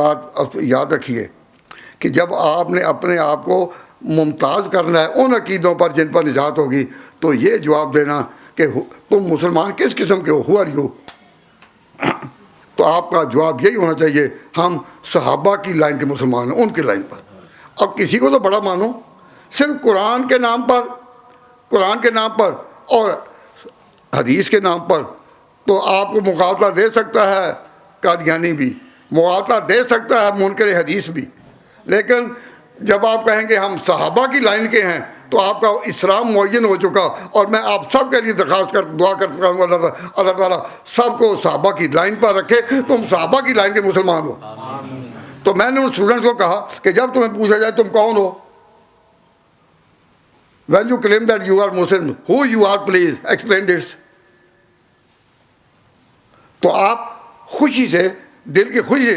बात याद रखिए कि जब आपने अपने आप को मुमताज़ करना है उन अकीदों पर जिन पर निजात होगी, तो ये जवाब देना कि तुम मुसलमान किस किस्म के हो, हु आर यू। तो आपका जवाब यही होना चाहिए, हम सहाबा की लाइन के मुसलमान हैं, उनकी लाइन पर। अब किसी को तो बड़ा मानो, सिर्फ कुरान के नाम पर और हदीस के नाम पर तो आपको मुकाबला दे सकता है कादियानी भी, मुकाबला दे सकता है मुनकर हदीस भी। लेकिन जब आप कहेंगे हम सहाबा की लाइन के हैं, तो आपका इस्लाम मुअय्यन हो चुका। और मैं आप सब के लिए दुआ करता हूँ अल्लाह ताला सबको सहाबा की लाइन पर रखे, तुम सहाबा की लाइन के मुसलमान हो। तो मैंने उन स्टूडेंट्स को कहा कि जब तुम्हें पूछा जाए तुम कौन हो, when you claim that you are Muslim, who you are, please explain this। तो आप खुशी से, दिल की खुशी